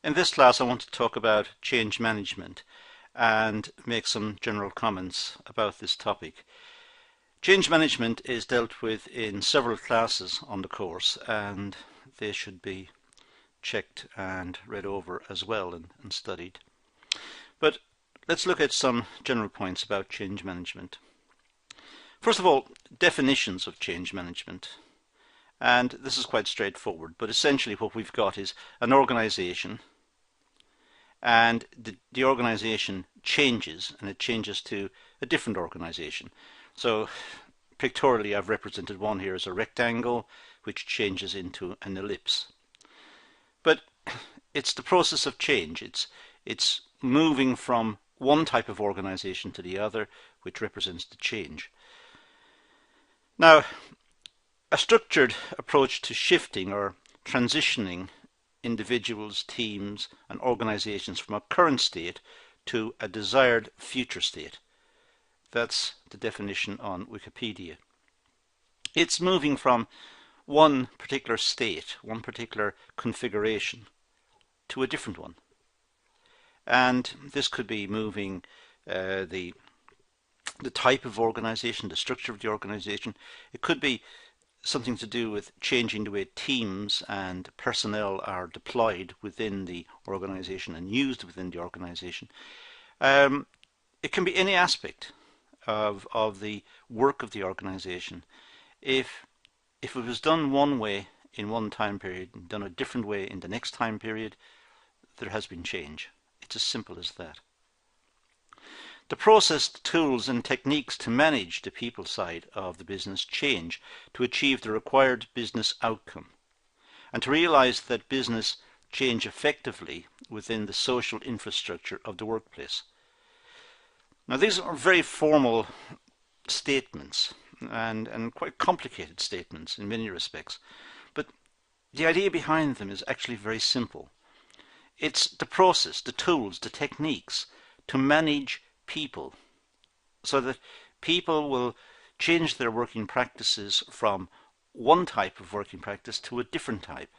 In this class, I want to talk about change management and make some general comments about this topic. Change management is dealt with in several classes on the course, and they should be checked and read over as well and studied. But let's look at some general points about change management. First of all, definitions of change management. And this is quite straightforward, but essentially what we've got is an organization, and the organization changes, and it changes to a different organization. So pictorially I've represented one here as a rectangle which changes into an ellipse. But it's the process of change. It's moving from one type of organization to the other, which represents the change. Now, a structured approach to shifting or transitioning individuals, teams and organizations from a current state to a desired future state. That's the definition on Wikipedia. It's moving from one particular state, one particular configuration, to a different one. And this could be moving the type of organization, the structure of the organization. It could be something to do with changing the way teams and personnel are deployed within the organization and used within the organization. It can be any aspect of the work of the organization. If it was done one way in one time period and done a different way in the next time period, there has been change. It's as simple as that. The process, tools and techniques to manage the people side of the business change to achieve the required business outcome and to realize that business change effectively within the social infrastructure of the workplace. Now, these are very formal statements and quite complicated statements in many respects, but the idea behind them is actually very simple. It's the process, the tools, the techniques to manage people so that people will change their working practices from one type of working practice to a different type.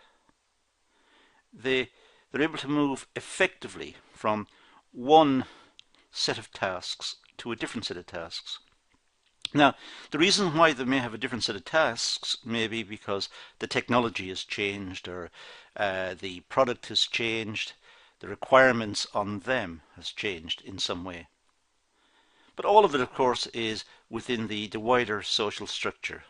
They're able to move effectively from one set of tasks to a different set of tasks. Now, the reason why they may have a different set of tasks may be because the technology has changed, or the product has changed, the requirements on them has changed in some way. But all of it, of course, is within the wider social structure.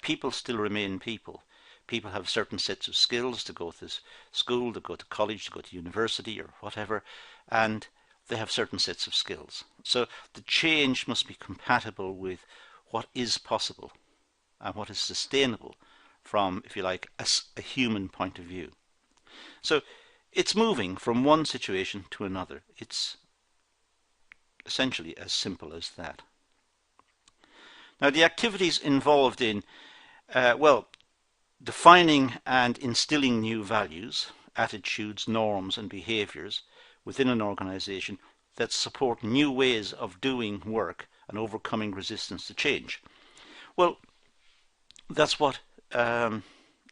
People still remain people. People have certain sets of skills to go to school, to go to college, to go to university or whatever, and they have certain sets of skills. So the change must be compatible with what is possible and what is sustainable from, if you like, a human point of view. So it's moving from one situation to another. It's essentially as simple as that. Now, the activities involved in, defining and instilling new values, attitudes, norms and behaviors within an organization that support new ways of doing work and overcoming resistance to change. Well, that's what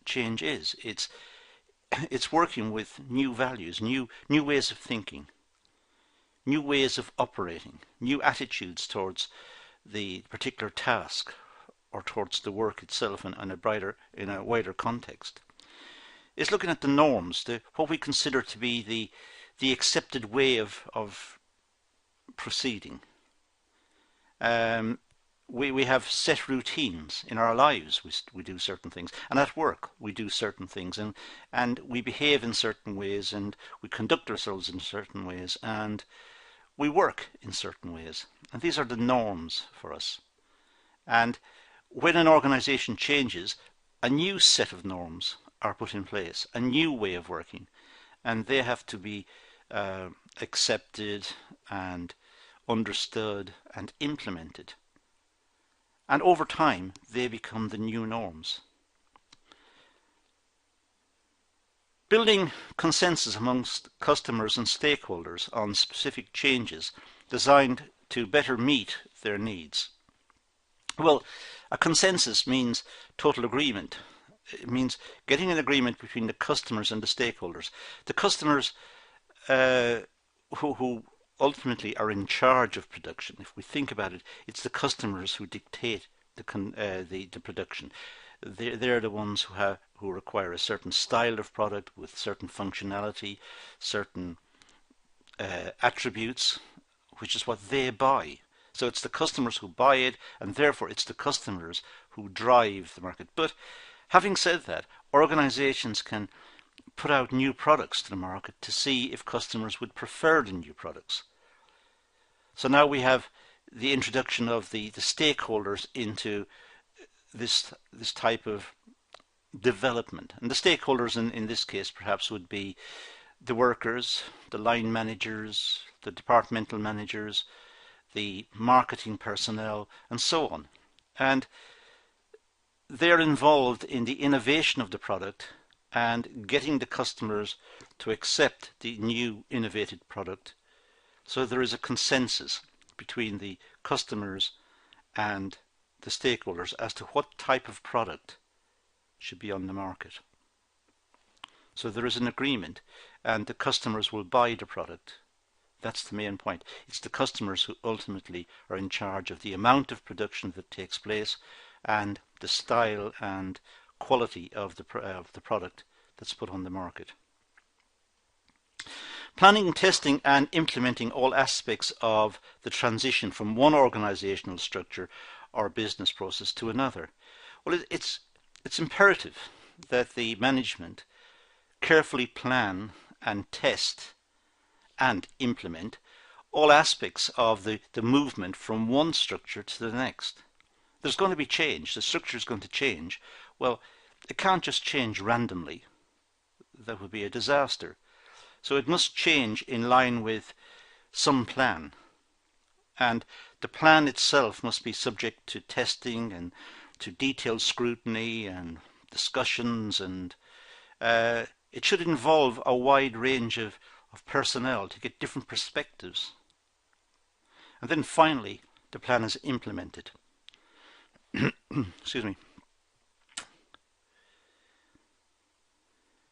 change is. It's working with new values, new ways of thinking, new ways of operating, new attitudes towards the particular task or towards the work itself in a wider context. It's looking at the norms, what we consider to be the accepted way of proceeding. We have set routines in our lives. We do certain things, and at work we do certain things, and we behave in certain ways, and we conduct ourselves in certain ways, and we work in certain ways, and these are the norms for us. And when an organization changes, a new set of norms are put in place, a new way of working, and they have to be accepted and understood and implemented. And over time, they become the new norms. Building consensus amongst customers and stakeholders on specific changes designed to better meet their needs. Well, a consensus means total agreement. It means getting an agreement between the customers and the stakeholders. The customers who ultimately are in charge of production. If we think about it, it's the customers who dictate the production. They're the ones who require a certain style of product with certain functionality, certain attributes, which is what they buy. So it's the customers who buy it, and therefore it's the customers who drive the market. But having said that, organizations can put out new products to the market to see if customers would prefer the new products. So now we have the introduction of the stakeholders into this type of development. And the stakeholders in this case perhaps would be the workers, the line managers, the departmental managers, the marketing personnel, and so on. And they're involved in the innovation of the product and getting the customers to accept the new innovated product. So there is a consensus between the customers and the stakeholders as to what type of product should be on the market. So there is an agreement, and the customers will buy the product. That's the main point. It's the customers who ultimately are in charge of the amount of production that takes place and the style and quality of the product that's put on the market. Planning, testing and implementing all aspects of the transition from one organizational structure or business process to another. Well, it's imperative that the management carefully plan and test and implement all aspects of the movement from one structure to the next. There's going to be change. The structure is going to change. Well, it can't just change randomly. That would be a disaster. So it must change in line with some plan. And the plan itself must be subject to testing and to detailed scrutiny and discussions, and it should involve a wide range of personnel to get different perspectives. And then finally, the plan is implemented. Excuse me.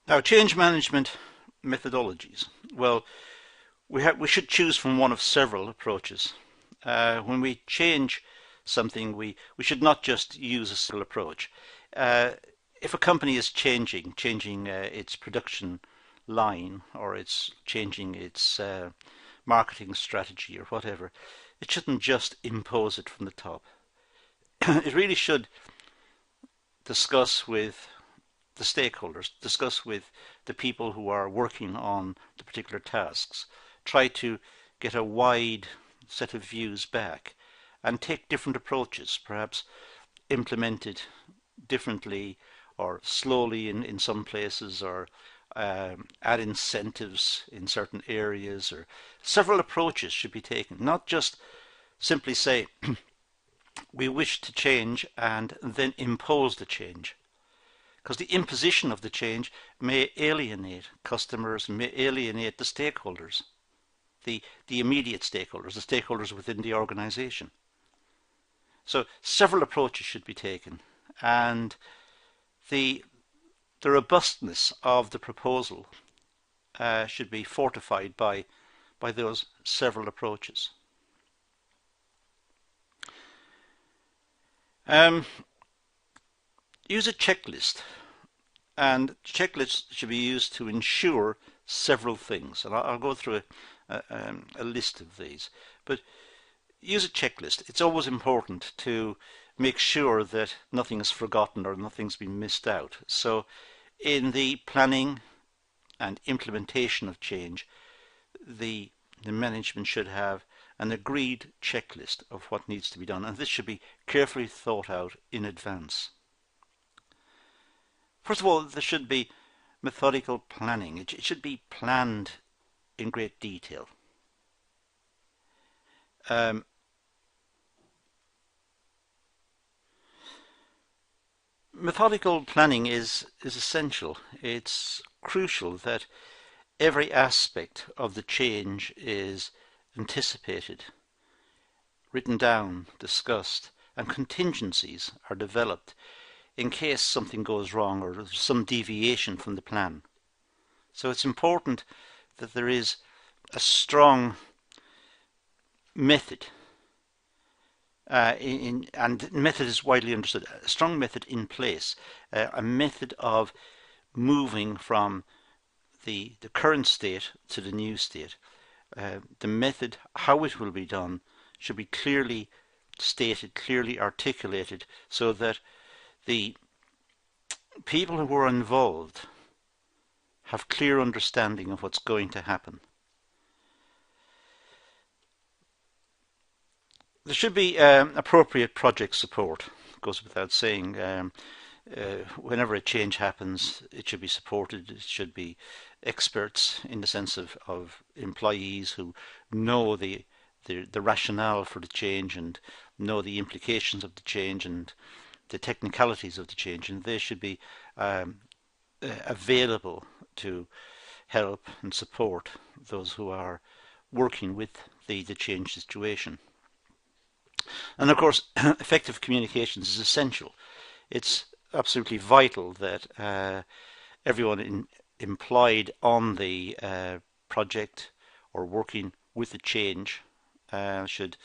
Now, change management methodologies. Well, we should choose from one of several approaches. When we change something, we should not just use a single approach. If a company is changing its production line, or it's changing its marketing strategy or whatever, it shouldn't just impose it from the top. It really should discuss with the stakeholders, discuss with the people who are working on the particular tasks, try to get a wide set of views back and take different approaches, perhaps implemented differently or slowly in some places, or add incentives in certain areas, or several approaches should be taken, not just simply say we wish to change and then impose the change, because the imposition of the change may alienate customers, may alienate the stakeholders, the immediate stakeholders, the stakeholders within the organization. So several approaches should be taken, and the robustness of the proposal should be fortified by those several approaches. Use a checklist, and checklists should be used to ensure several things, and I'll go through a list of these. But use a checklist. It's always important to make sure that nothing is forgotten or nothing's been missed out. So in the planning and implementation of change, the management should have an agreed checklist of what needs to be done, and this should be carefully thought out in advance. First of all, there should be methodical planning. It should be planned in great detail. Methodical planning is essential. It's crucial that every aspect of the change is anticipated, written down, discussed, and contingencies are developed in case something goes wrong or there's some deviation from the plan. So it's important that there is a strong method, and method is widely understood, a strong method in place, a method of moving from the current state to the new state. The method, how it will be done, should be clearly stated, clearly articulated, so that the people who are involved have clear understanding of what's going to happen. There should be appropriate project support. It goes without saying. Whenever a change happens, it should be supported. It should be experts in the sense of employees who know the rationale for the change and know the implications of the change and the technicalities of the change, and they should be available to help and support those who are working with the change situation. And of course, effective communications is essential. It's absolutely vital that everyone employed on the project or working with the change should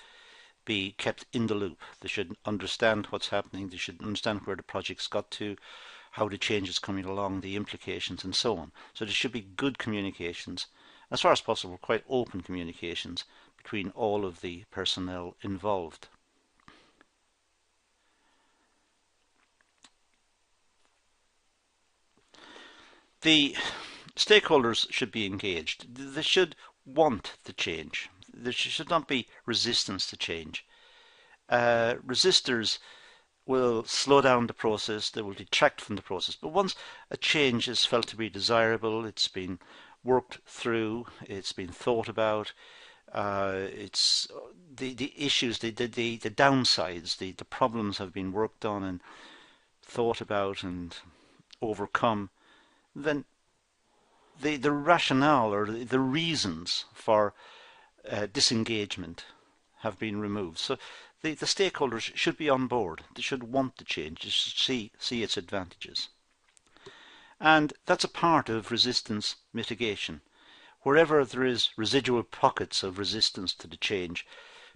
be kept in the loop. They should understand what's happening. They should understand where the project's got to, how the change is coming along, the implications, and so on. So there should be good communications, as far as possible, quite open communications between all of the personnel involved. The stakeholders should be engaged. They should want the change. There should not be resistance to change. Resistors will slow down the process, they will detract from the process. But once a change is felt to be desirable, it's been worked through, it's been thought about, it's the issues, the downsides, the problems have been worked on and thought about and overcome, then the rationale or the reasons for disengagement have been removed. So the stakeholders should be on board. They should want the change. They should see its advantages. And that's a part of resistance mitigation. Wherever there is residual pockets of resistance to the change,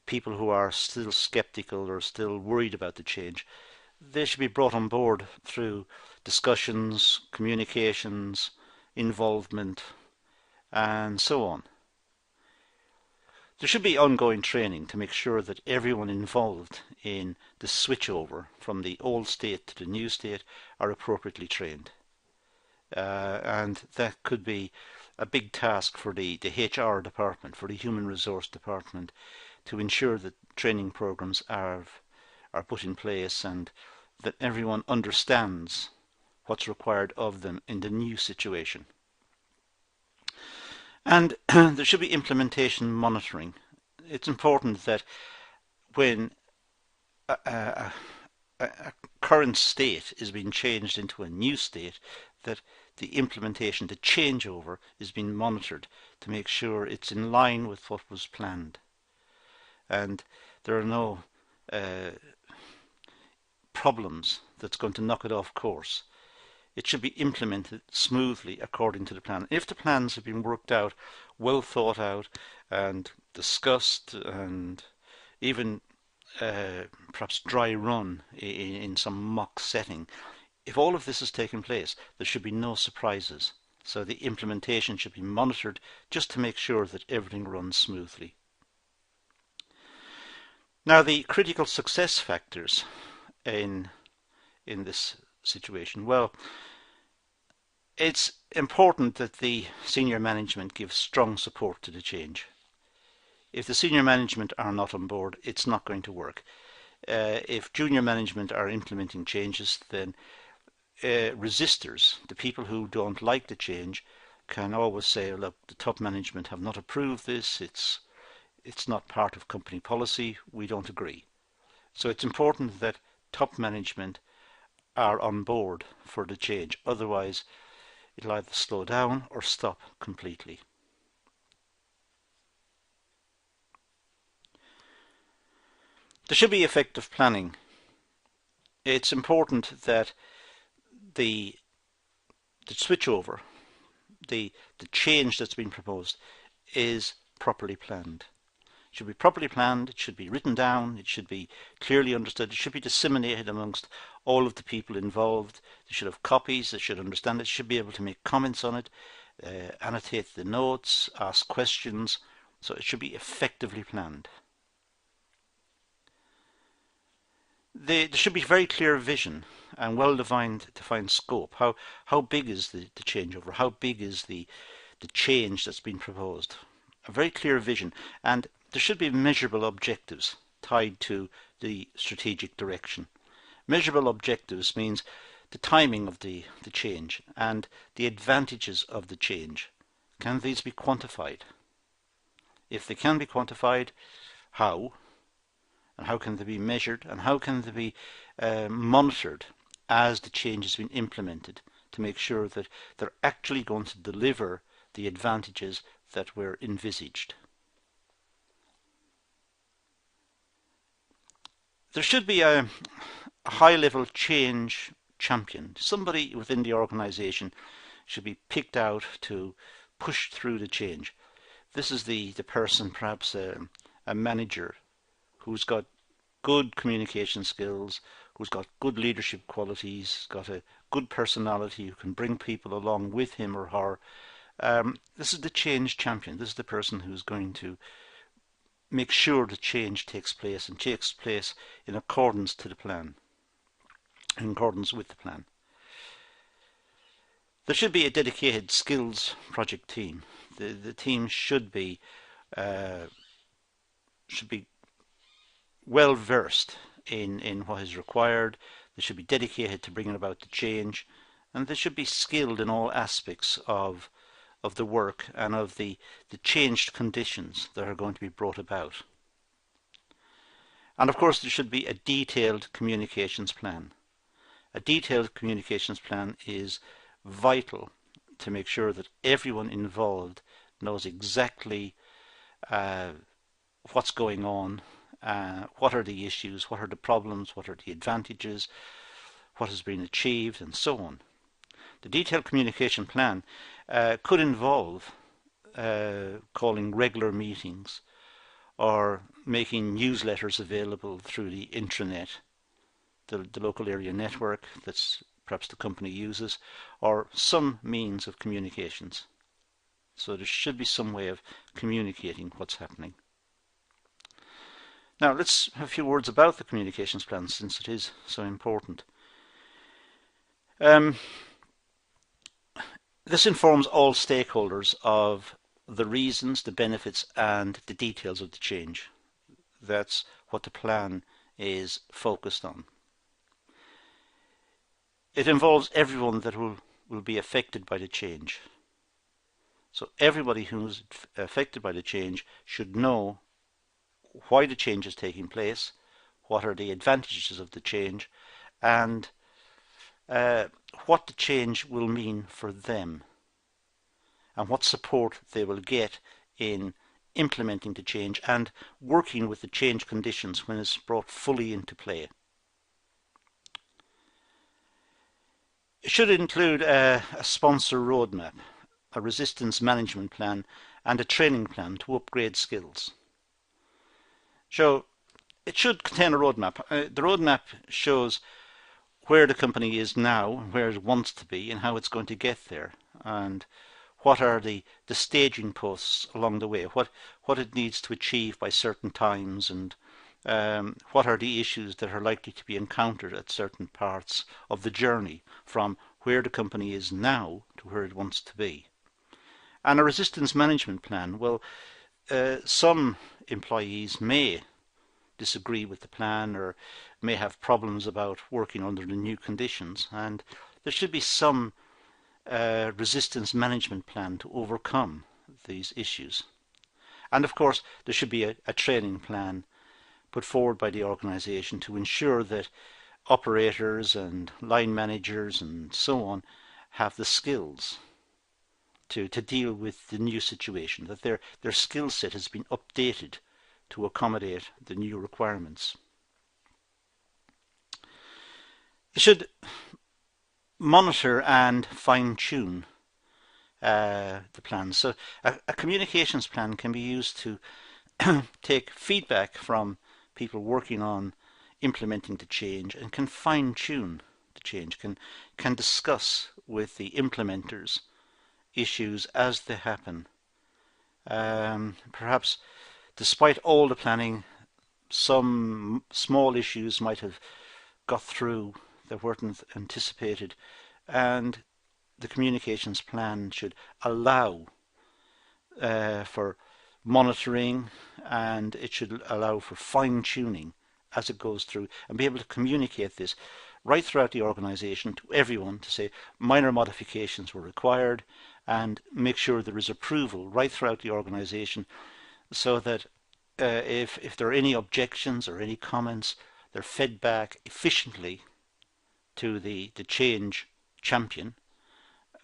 people who are still skeptical or still worried about the change, they should be brought on board through discussions, communications, involvement, and so on. There should be ongoing training to make sure that everyone involved in the switchover from the old state to the new state are appropriately trained. And that could be a big task for the HR department, for the human resource department, to ensure that training programs are put in place and that everyone understands what's required of them in the new situation. And there should be implementation monitoring. It's important that when a current state is being changed into a new state, that the implementation, the changeover, is being monitored to make sure it's in line with what was planned. And there are no problems that's going to knock it off course. It should be implemented smoothly according to the plan. If the plans have been worked out, well thought out and discussed and even perhaps dry run in some mock setting, if all of this has taken place, there should be no surprises. So the implementation should be monitored just to make sure that everything runs smoothly. Now, the critical success factors in this situation, well, it's important that the senior management gives strong support to the change. If the senior management are not on board, it's not going to work. If junior management are implementing changes, then resistors, the people who don't like the change, can always say, look, the top management have not approved this, it's not part of company policy, we don't agree. So it's important that top management are on board for the change, otherwise it'll either slow down or stop completely. There should be effective planning. it's important that the switchover, the change that's been proposed, is properly planned. It should be properly planned, it should be written down, it should be clearly understood, it should be disseminated amongst all of the people involved. They should have copies, they should understand it, should be able to make comments on it, annotate the notes, ask questions. So it should be effectively planned. There should be very clear vision and well-defined scope. How big is the changeover? How big is the change that's been proposed? A very clear vision, and there should be measurable objectives tied to the strategic direction. Measurable objectives means the timing of the change and the advantages of the change. Can these be quantified? If they can be quantified, how? And how can they be measured, and how can they be monitored as the change has been implemented to make sure that they're actually going to deliver the advantages that were envisaged. There should be a high-level change champion. Somebody within the organization should be picked out to push through the change. This is the person, perhaps a manager, who's got good communication skills, who's got good leadership qualities, got a good personality, who can bring people along with him or her. This is the change champion. This is the person who's going to make sure the change takes place and takes place in accordance to the plan, in accordance with the plan. There should be a dedicated skills project team. The team should be well versed in what is required. They should be dedicated to bringing about the change, and they should be skilled in all aspects of the work and of the changed conditions that are going to be brought about. And of course there should be a detailed communications plan. A detailed communications plan is vital to make sure that everyone involved knows exactly what's going on, what are the issues, what are the problems, what are the advantages, what has been achieved, and so on. The detailed communication plan could involve calling regular meetings or making newsletters available through the intranet, the local area network that's perhaps the company uses, or some means of communications. So there should be some way of communicating what's happening. Now let's have a few words about the communications plan, since it is so important. This informs all stakeholders of the reasons, the benefits, and the details of the change. That's what the plan is focused on. It involves everyone that will be affected by the change. So everybody who's affected by the change should know why the change is taking place, what are the advantages of the change, and what the change will mean for them, and what support they will get in implementing the change and working with the change conditions when it's brought fully into play. It should include a sponsor roadmap, a resistance management plan, and a training plan to upgrade skills. So it should contain a roadmap. The roadmap shows where the company is now, where it wants to be, and how it's going to get there, and what are the staging posts along the way, what it needs to achieve by certain times, and what are the issues that are likely to be encountered at certain parts of the journey from where the company is now to where it wants to be. And a resistance management plan, well, some employees may disagree with the plan or may have problems about working under the new conditions, and there should be some resistance management plan to overcome these issues. And of course there should be a training plan put forward by the organisation to ensure that operators and line managers and so on have the skills to deal with the new situation, that their skill set has been updated to accommodate the new requirements. They should monitor and fine-tune the plans. So a communications plan can be used to take feedback from people working on implementing the change and can fine-tune the change, can discuss with the implementers issues as they happen. Perhaps despite all the planning, some small issues might have got through that weren't anticipated, and the communications plan should allow for monitoring, and it should allow for fine-tuning as it goes through, and be able to communicate this right throughout the organisation to everyone to say minor modifications were required, and make sure there is approval right throughout the organisation, so that if there are any objections or any comments, they're fed back efficiently to the change champion,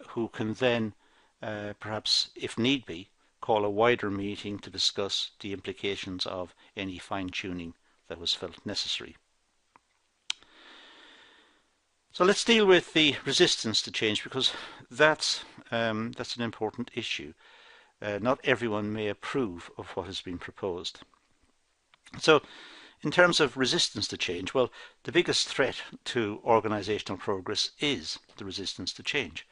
who can then perhaps, if need be, call a wider meeting to discuss the implications of any fine-tuning that was felt necessary. So let's deal with the resistance to change, because that's an important issue. Not everyone may approve of what has been proposed. So in terms of resistance to change, well, the biggest threat to organizational progress is the resistance to change.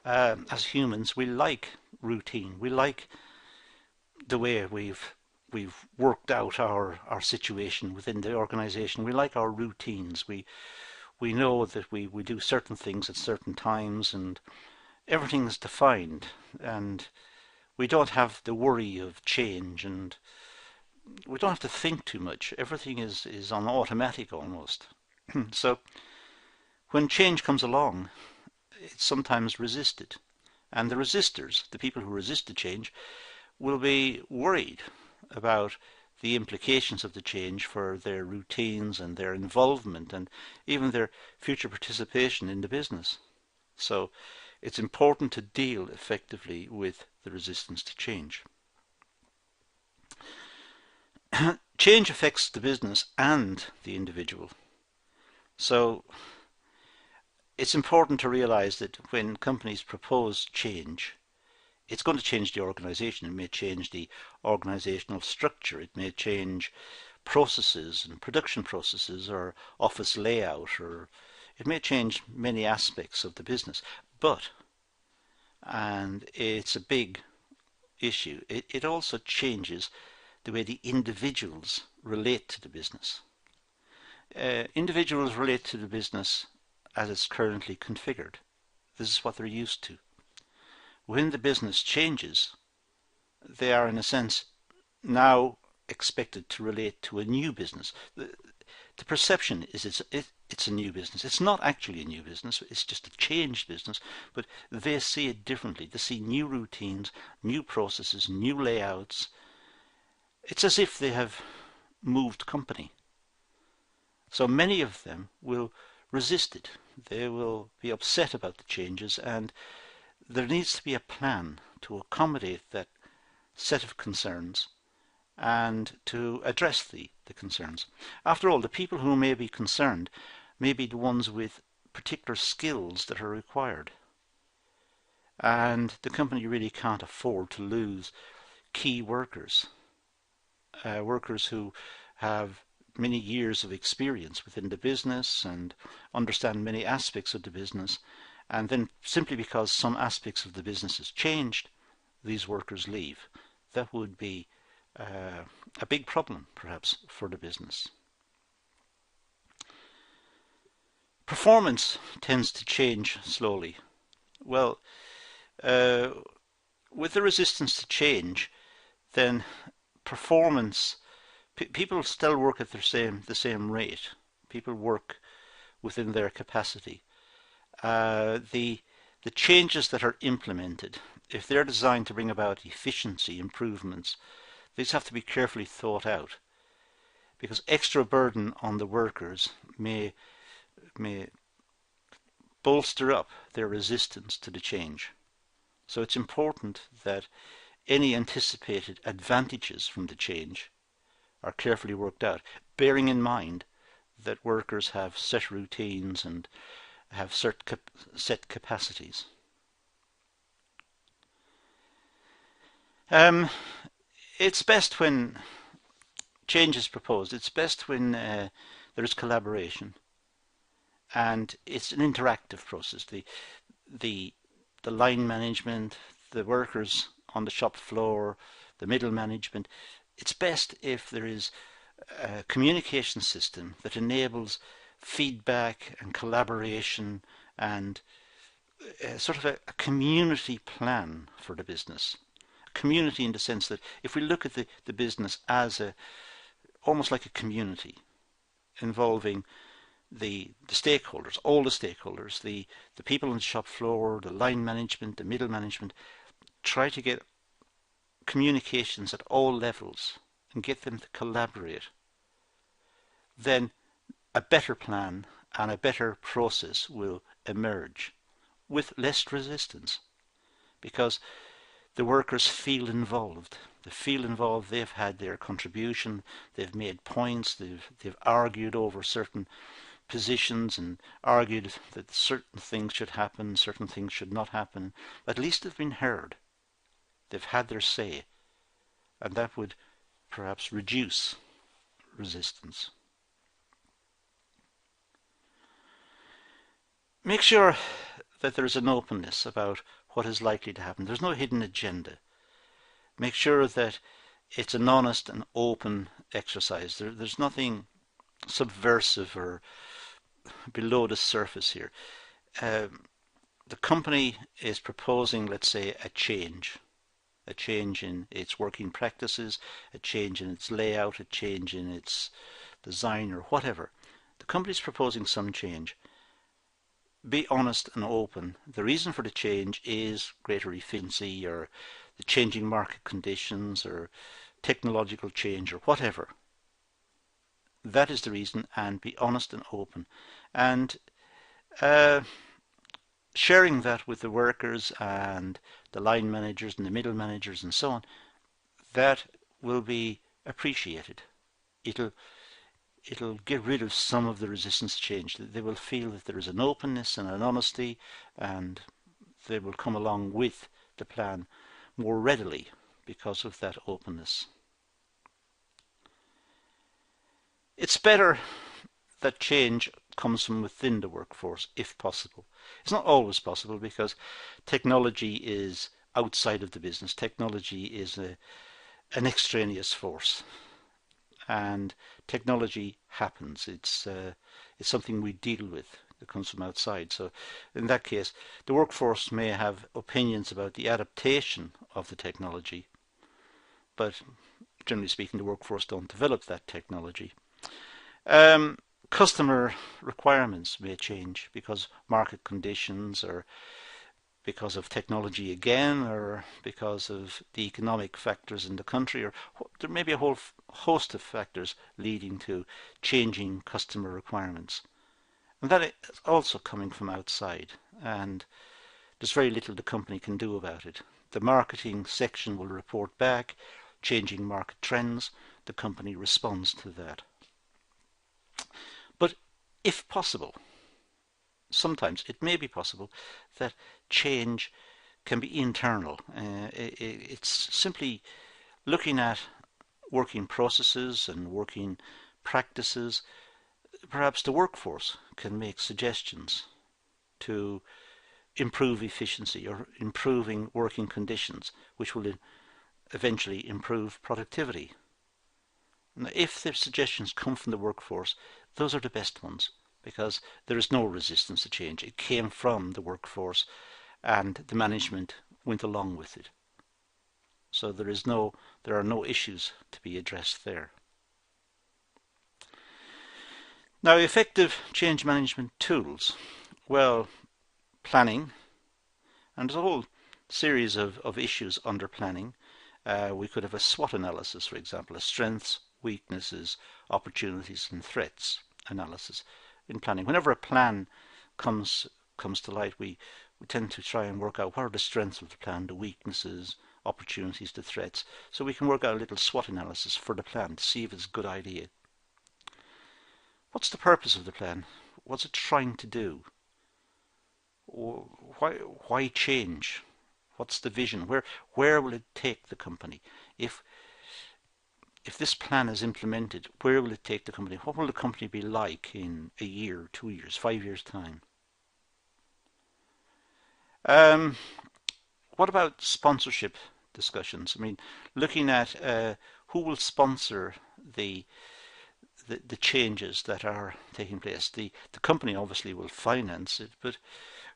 As humans, we like routine. We like the way we've worked out our situation within the organization. We like our routines. We know that we do certain things at certain times, and everything is defined, and we don't have the worry of change, and we don't have to think too much. Everything is on automatic almost. So when change comes along, it's sometimes resisted, and the resistors, the people who resist the change, will be worried about the implications of the change for their routines and their involvement and even their future participation in the business. So it's important to deal effectively with the resistance to change. Change affects the business and the individual. So it's important to realize that when companies propose change, it's going to change the organization. It may change the organizational structure. It may change processes and production processes or office layout, or it may change many aspects of the business. But, and it's a big issue, it also changes the way the individuals relate to the business. Individuals relate to the business as it's currently configured. This is what they're used to. When the business changes, they are in a sense now expected to relate to a new business. The perception is it's a new business. It's not actually a new business, it's just a changed business, but they see it differently. They see new routines, new processes, new layouts. It's as if they have moved company. So many of them will resist it. They will be upset about the changes, and there needs to be a plan to accommodate that set of concerns and to address the concerns. After all, the people who may be concerned may be the ones with particular skills that are required. And the company really can't afford to lose key workers, workers who have many years of experience within the business and understand many aspects of the business, and then simply because some aspects of the business has changed, these workers leave. That would be a big problem, perhaps, for the business. Performance tends to change slowly. Well, with the resistance to change, then performance, people still work at the same rate. People work within their capacity. The changes that are implemented, if they're designed to bring about efficiency improvements, these have to be carefully thought out, because extra burden on the workers may bolster up their resistance to the change. So it's important that any anticipated advantages from the change are carefully worked out, bearing in mind that workers have set routines and have set capacities. It's best when change is proposed. It's best when there is collaboration, and it's an interactive process. The line management, the workers on the shop floor, the middle management. It's best if there is a communication system that enables feedback and collaboration and sort of a community plan for the business. A community in the sense that if we look at the business as almost like a community involving the stakeholders, all the stakeholders, the people on the shop floor, the line management, the middle management, try to get communications at all levels and get them to collaborate, then a better plan and a better process will emerge with less resistance, because the workers feel involved. They feel involved. They've had their contribution. They've made points. They've argued over certain positions and argued that certain things should happen, certain things should not happen. At least they've been heard. They've had their say, and that would perhaps reduce resistance. Make sure that there is an openness about what is likely to happen. There's no hidden agenda. Make sure that it's an honest and open exercise. There's nothing subversive or below the surface here. The company is proposing, let's say, a change in its working practices, a change in its layout, a change in its design, or whatever. The company is proposing some change. Be honest and open. The reason for the change is greater efficiency, or the changing market conditions, or technological change, or whatever. That is the reason, and be honest and open. And sharing that with the workers and the line managers and the middle managers and so on, that will be appreciated. It'll get rid of some of the resistance to change. They will feel that there is an openness and an honesty, and they will come along with the plan more readily because of that openness. It's better that change comes from within the workforce, if possible. It's not always possible, because technology is outside of the business. Technology is an extraneous force, and technology happens. It's something we deal with that comes from outside. So in that case, the workforce may have opinions about the adaptation of the technology, but generally speaking, the workforce don't develop that technology. Customer requirements may change because market conditions, or because of technology again, or because of the economic factors in the country, or there may be a whole host of factors leading to changing customer requirements. And that is also coming from outside, and there's very little the company can do about it. The marketing section will report back changing market trends. The company responds to that. But if possible, sometimes it may be possible that change can be internal. It's simply looking at working processes and working practices. Perhaps the workforce can make suggestions to improve efficiency or improving working conditions, which will eventually improve productivity. Now, if the suggestions come from the workforce, those are the best ones, because there is no resistance to change. It came from the workforce, and the management went along with it. So there are no issues to be addressed there. Now, effective change management tools. Well, planning, and there's a whole series of issues under planning. We could have a SWOT analysis, for example, a strengths, weaknesses, opportunities and threats analysis in planning. Whenever a plan comes to light, we tend to try and work out what are the strengths of the plan, the weaknesses, opportunities, the threats, so we can work out a little SWOT analysis for the plan to see if it's a good idea. What's the purpose of the plan? What's it trying to do? Why change? What's the vision? Where will it take the company? If this plan is implemented, where will it take the company? What will the company be like in a year, 2 years, 5 years' time? What about sponsorship discussions? I mean, looking at who will sponsor the changes that are taking place. The company obviously will finance it, but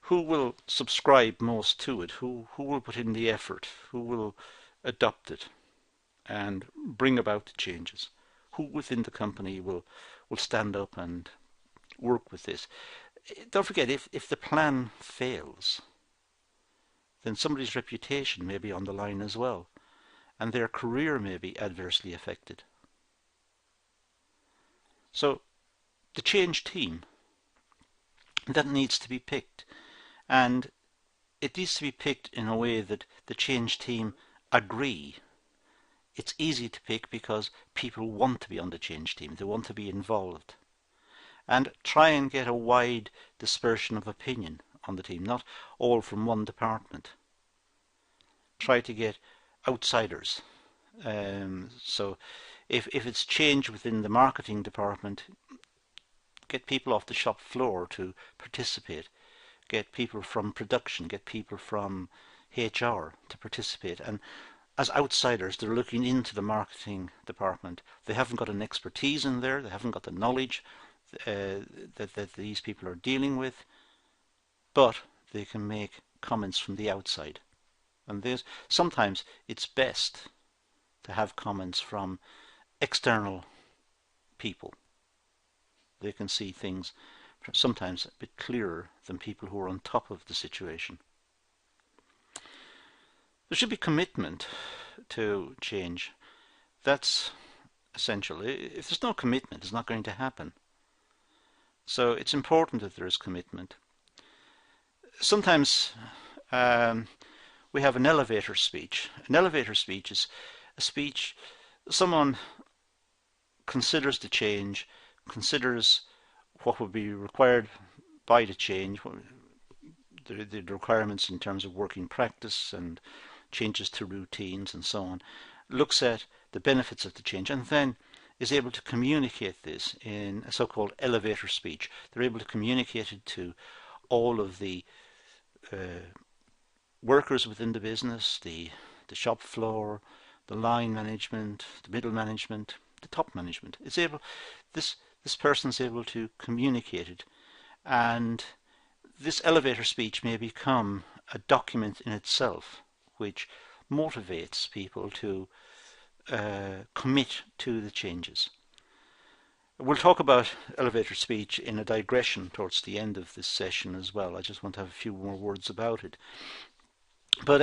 who will subscribe most to it? Who will put in the effort? Who will adopt it and bring about the changes? Who within the company will stand up and work with this? Don't forget, if the plan fails, then somebody's reputation may be on the line as well, and their career may be adversely affected. So the change team, that needs to be picked, and it needs to be picked in a way that the change team agree. It's easy to pick because people want to be on the change team, they want to be involved, and try and get a wide dispersion of opinion on the team, not all from one department. Try to get outsiders. So if it's change within the marketing department, get people off the shop floor to participate. Get people from production, get people from HR to participate. And as outsiders, they're looking into the marketing department. They haven't got an expertise in there, they haven't got the knowledge that these people are dealing with, but they can make comments from the outside. And sometimes it's best to have comments from external people. They can see things sometimes a bit clearer than people who are on top of the situation. There should be commitment to change. That's essential. If there's no commitment, it's not going to happen. So it's important that there is commitment. Sometimes we have an elevator speech. An elevator speech is a speech someone considers the change, considers what would be required by the change, the requirements in terms of working practice and changes to routines and so on, looks at the benefits of the change, and then is able to communicate this in a so-called elevator speech. They're able to communicate it to all of the workers within the business, the shop floor, the line management, the middle management, the top management. This person's able to communicate it, and this elevator speech may become a document in itself which motivates people to commit to the changes. We'll talk about elevator speech in a digression towards the end of this session as well. I just want to have a few more words about it. But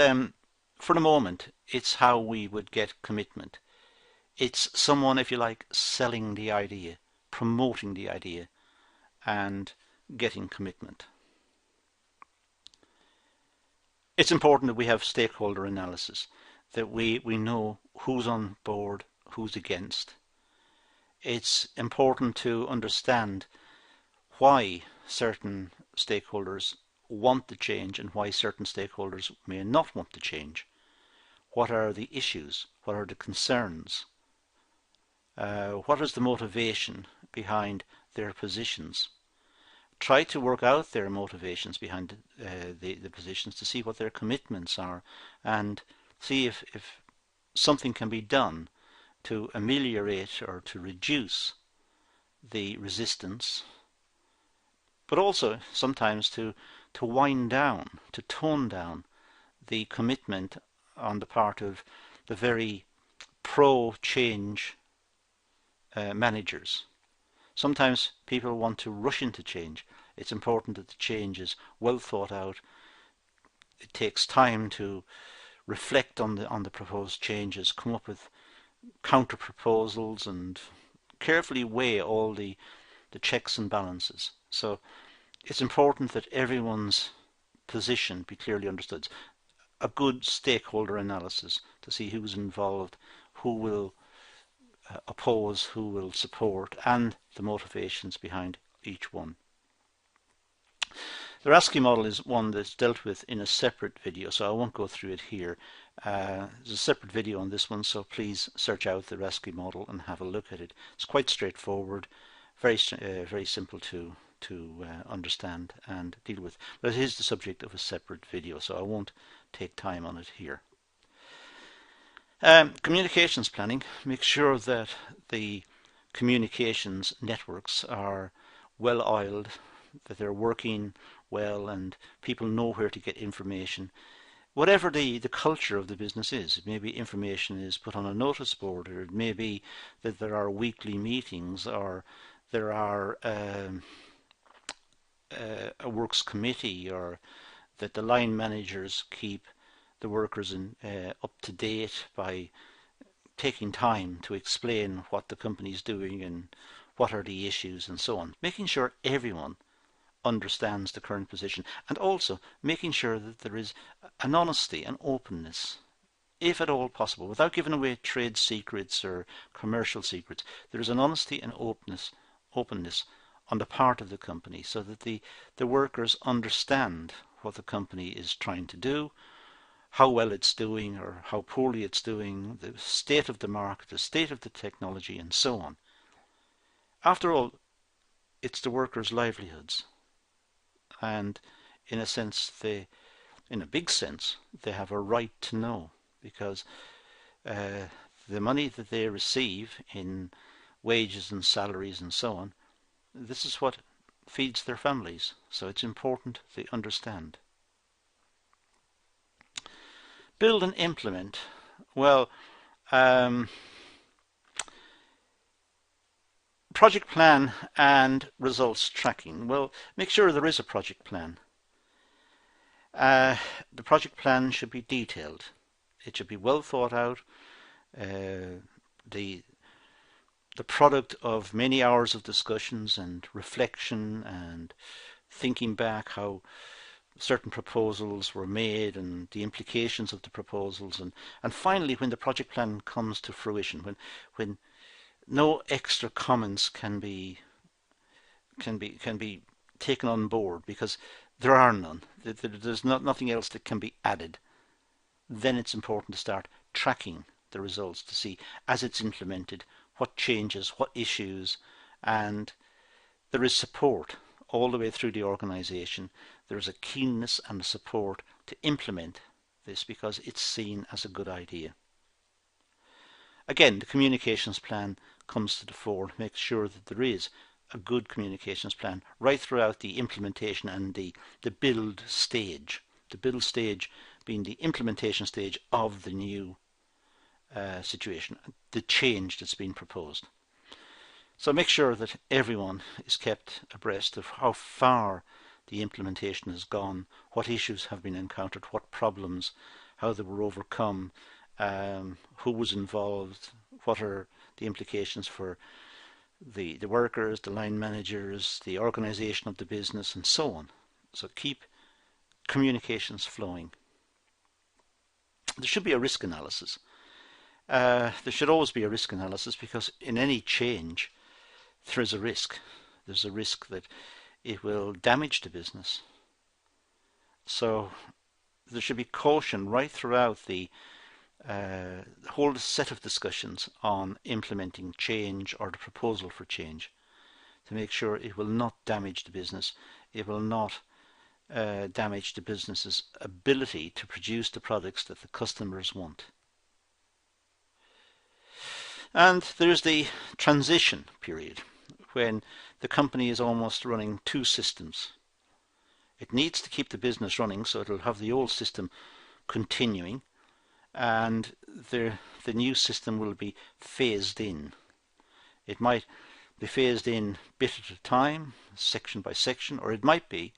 for the moment, it's how we would get commitment. It's someone, if you like, selling the idea, promoting the idea, and getting commitment. It's important that we have stakeholder analysis, that we know who's on board, who's against. It's important to understand why certain stakeholders want the change and why certain stakeholders may not want the change. What are the issues? What are the concerns? What is the motivation behind their positions? Try to work out their motivations behind the positions to see what their commitments are, and see if something can be done to ameliorate or to reduce the resistance, but also sometimes to wind down, to tone down the commitment on the part of the very pro-change managers. Sometimes people want to rush into change. It's important that the change is well thought out. It takes time to reflect on the proposed changes, come up with counter proposals, and carefully weigh all the checks and balances. So it's important that everyone's position be clearly understood. A good stakeholder analysis to see who's involved, who will oppose, who will support, and the motivations behind each one. The RASCI model is one that's dealt with in a separate video, so I won't go through it here. There's a separate video on this one, so please search out the RASCI model and have a look at it. It's quite straightforward, very simple to understand and deal with. But it is the subject of a separate video, so I won't take time on it here. Communications planning. Make sure that the communications networks are well oiled, that they're working well and people know where to get information. Whatever the culture of the business is, maybe information is put on a notice board, or it may be that there are weekly meetings, or there are a works committee, or that the line managers keep the workers up to date by taking time to explain what the company is doing and what are the issues and so on. Making sure everyone understands the current position, and also making sure that there is an honesty and openness, if at all possible, without giving away trade secrets or commercial secrets. There is an honesty and openness on the part of the company, so that the workers understand what the company is trying to do, how well it's doing or how poorly it's doing, the state of the market, the state of the technology, and so on. After all, it's the workers' livelihoods. And in a sense, in a big sense, they have a right to know, because the money that they receive in wages and salaries and so on, this is what feeds their families. So it's important they understand. Build and implement. Well, project plan and results tracking. Well, make sure there is a project plan. The project plan should be detailed. It should be well thought out. The product of many hours of discussions and reflection and thinking back how certain proposals were made and the implications of the proposals, and finally when the project plan comes to fruition, when no extra comments can be taken on board, because there are none. There's nothing else that can be added. Then it's important to start tracking the results to see, as it's implemented, what changes, what issues, and there is support all the way through the organization. There is a keenness and a support to implement this because it's seen as a good idea. Again, the communications plan comes to the fore, make sure that there is a good communications plan right throughout the implementation and the build stage. The build stage being the implementation stage of the new situation, the change that's been proposed. So make sure that everyone is kept abreast of how far the implementation has gone, what issues have been encountered, what problems, how they were overcome, who was involved, what are the implications for the workers, the line managers, the organization of the business, and so on. So keep communications flowing. There should be a risk analysis. There should always be a risk analysis, because in any change there is a risk. There's a risk that it will damage the business. So there should be caution right throughout the whole set of discussions on implementing change or the proposal for change, to make sure it will not damage the business. It will not damage the business's ability to produce the products that the customers want. And there's the transition period, when the company is almost running two systems. It needs to keep the business running, so it'll have the old system continuing, and the new system will be phased in. It might be phased in bit at a time, section by section, or it might be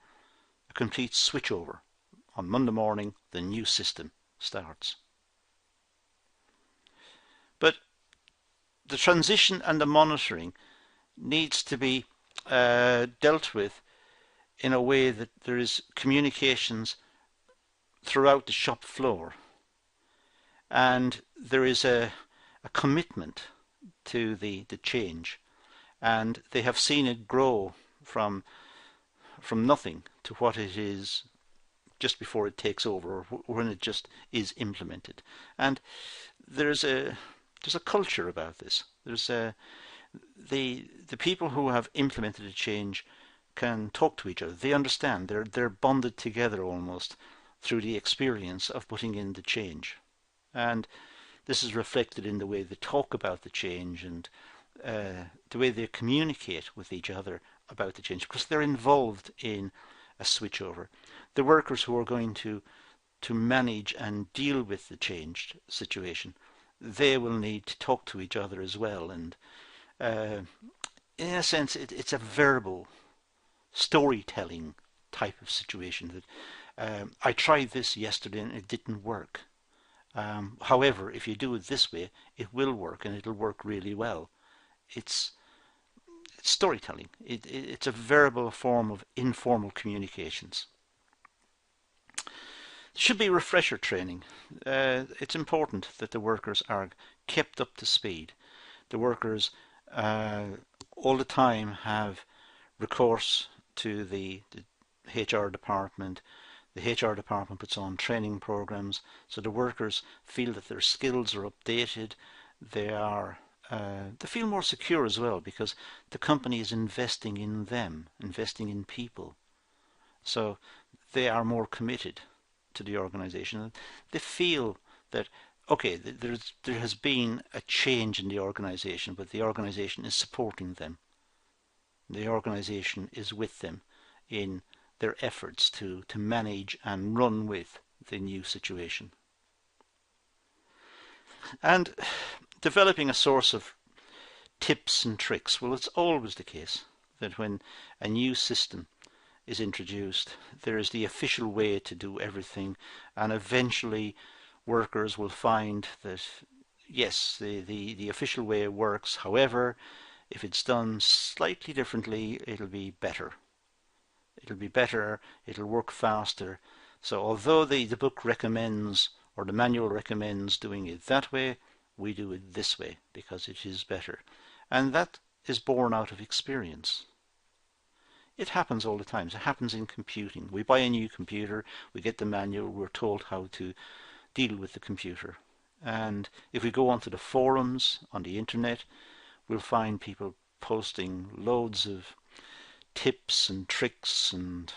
a complete switchover. On Monday morning, the new system starts. But the transition and the monitoring needs to be dealt with in a way that there is communications throughout the shop floor, and there is a commitment to the change, and they have seen it grow from nothing to what it is just before it takes over, or when it just is implemented. And there's a culture about this. There's the people who have implemented a change can talk to each other. They understand. They're bonded together almost through the experience of putting in the change. And this is reflected in the way they talk about the change and the way they communicate with each other about the change, because they're involved in a switchover. The workers who are going to manage and deal with the changed situation, they will need to talk to each other as well. And in a sense, it's a verbal storytelling type of situation that I tried this yesterday and it didn't work. However, if you do it this way, it will work, and it'll work really well. It's storytelling. It's a verbal form of informal communications. There should be refresher training. It's important that the workers are kept up to speed. The workers all the time have recourse to the HR department. The HR department puts on training programs, so the workers feel that their skills are updated. They feel more secure as well, because the company is investing in them, investing in people. So they are more committed to the organization. They feel that, okay, there has been a change in the organization, but the organization is supporting them. The organization is with them in their efforts to manage and run with the new situation. And developing a source of tips and tricks. Well, it's always the case that when a new system is introduced, there is the official way to do everything, and eventually workers will find that yes, the official way works. However, if it's done slightly differently, it'll be better. It'll be better, it'll work faster. So although the book recommends, or the manual recommends doing it that way, we do it this way because it is better. And that is born out of experience. It happens all the time. It happens in computing. We buy a new computer, we get the manual, we're told how to deal with the computer. And if we go onto the forums on the internet, we'll find people posting loads of tips and tricks, and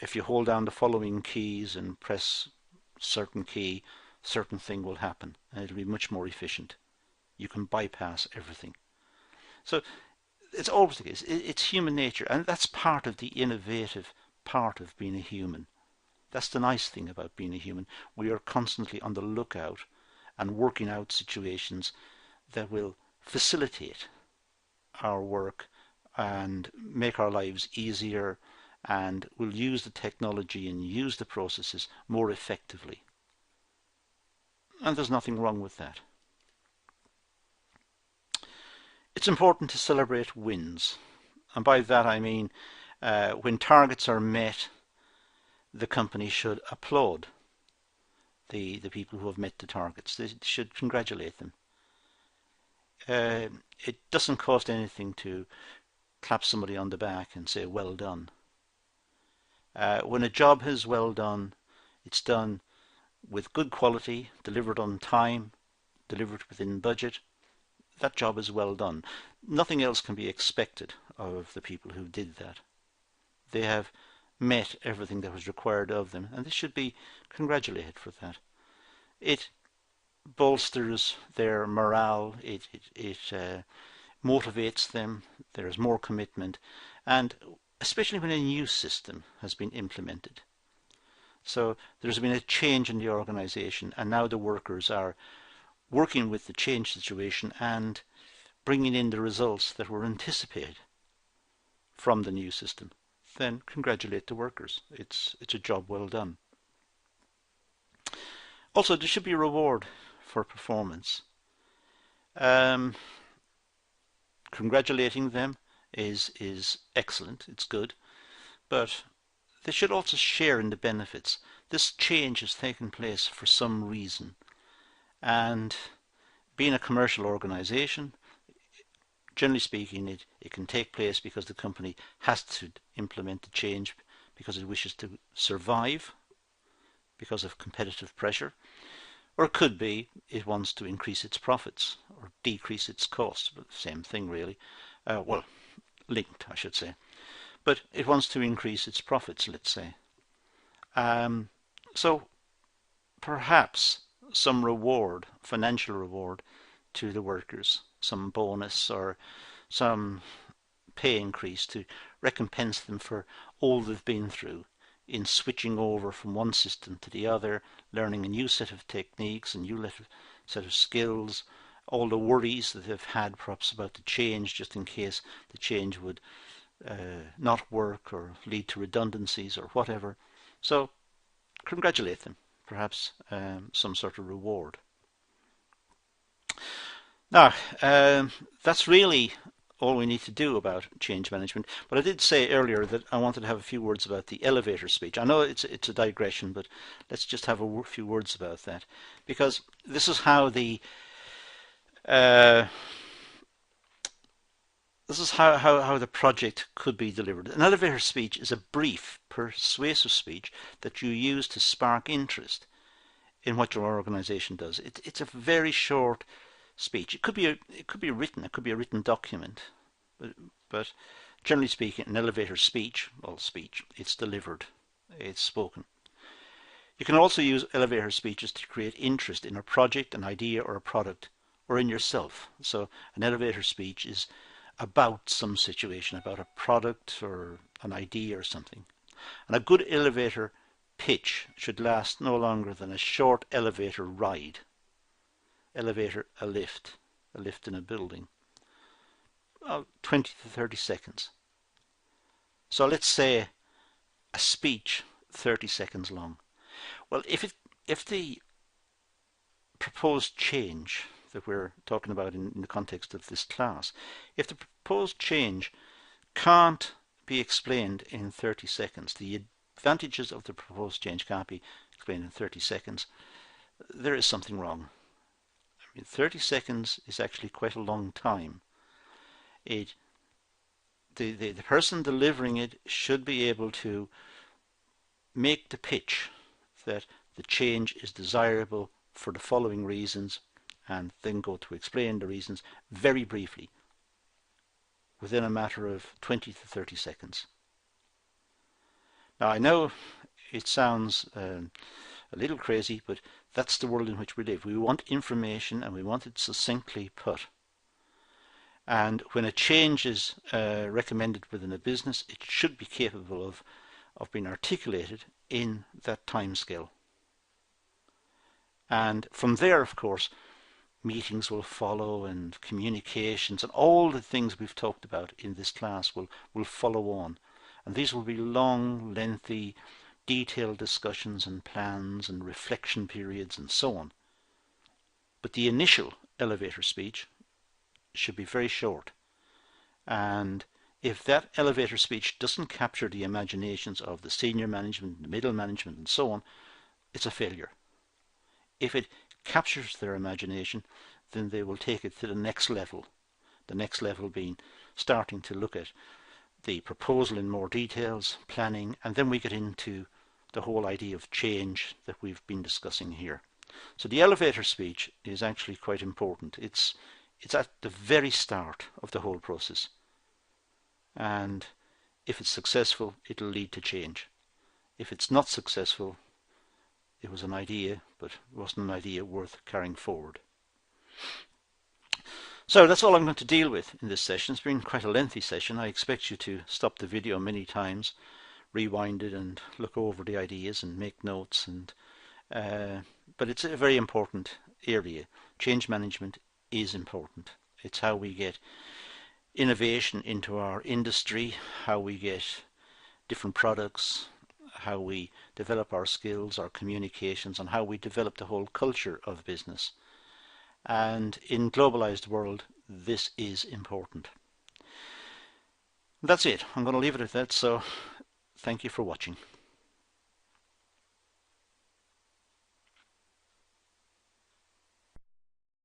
if you hold down the following keys and press certain key, certain thing will happen, and it'll be much more efficient. You can bypass everything. So it's always the case. It's human nature, and that's part of the innovative part of being a human. That's the nice thing about being a human. We are constantly on the lookout and working out situations that will facilitate our work and make our lives easier, and will use the technology and use the processes more effectively. And there's nothing wrong with that. It's important to celebrate wins. And by that I mean when targets are met, the company should applaud the people who have met the targets. They should congratulate them. It doesn't cost anything to clap somebody on the back and say, well done. When a job is well done, it's done with good quality, delivered on time, delivered within budget. That job is well done. Nothing else can be expected of the people who did that. They have met everything that was required of them, and they should be congratulated for that. It bolsters their morale, it motivates them, there's more commitment, and especially when a new system has been implemented. So there's been a change in the organization, and now the workers are working with the change situation and bringing in the results that were anticipated from the new system. Then congratulate the workers. It's a job well done. Also, there should be a reward for performance. Congratulating them is excellent, it's good, but they should also share in the benefits. This change has taken place for some reason, and being a commercial organization, generally speaking, it can take place because the company has to implement the change because it wishes to survive because of competitive pressure, or it could be it wants to increase its profits or decrease its costs, but same thing really. Well, linked, I should say. But it wants to increase its profits, let's say. So perhaps some reward, financial reward to the workers, some bonus or some pay increase to recompense them for all they've been through in switching over from one system to the other, learning a new set of techniques, a new set of skills, all the worries that they've had perhaps about the change, just in case the change would not work or lead to redundancies or whatever. So congratulate them, perhaps some sort of reward. Now, that's really all we need to do about change management. But I did say earlier that I wanted to have a few words about the elevator speech. I know it's a digression, but let's just have a few words about that, because this is how the project could be delivered. An elevator speech is a brief, persuasive speech that you use to spark interest in what your organization does. It's a very short speech. It could be a written document, but generally speaking, an elevator speech, it's delivered, it's spoken. You can also use elevator speeches to create interest in a project, an idea, or a product, or in yourself. So an elevator speech is about some situation, about a product or an idea or something. And a good elevator pitch should last no longer than a short elevator ride. Elevator, a lift in a building, 20 to 30 seconds. So let's say a speech 30 seconds long. Well, if the proposed change that we're talking about in the context of this class, if the proposed change can't be explained in 30 seconds, the advantages of the proposed change can't be explained in 30 seconds, there is something wrong. 30 seconds is actually quite a long time. The person delivering it should be able to make the pitch that the change is desirable for the following reasons, and then go to explain the reasons very briefly within a matter of 20 to 30 seconds. Now I know it sounds a little crazy, but that's the world in which we live. We want information and we want it succinctly put. And when a change is recommended within a business, it should be capable of being articulated in that time scale. And from there, of course, meetings will follow and communications and all the things we've talked about in this class will follow on. And these will be long, lengthy, detailed discussions and plans and reflection periods and so on. But the initial elevator speech should be very short. And if that elevator speech doesn't capture the imaginations of the senior management, the middle management and so on, it's a failure. If it captures their imagination, then they will take it to the next level. The next level being starting to look at the proposal in more details, planning, and then we get into the whole idea of change that we've been discussing here. So the elevator speech is actually quite important. It's at the very start of the whole process. And if it's successful, it'll lead to change. If it's not successful, it was an idea, but it wasn't an idea worth carrying forward. So that's all I'm going to deal with in this session. It's been quite a lengthy session. I expect you to stop the video many times, rewind it and look over the ideas and make notes. But it's a very important area. Change management is important. It's how we get innovation into our industry, how we get different products, how we develop our skills, our communications, and how we develop the whole culture of business. And in globalized world, this is important. That's it. I'm going to leave it at that. So thank you for watching.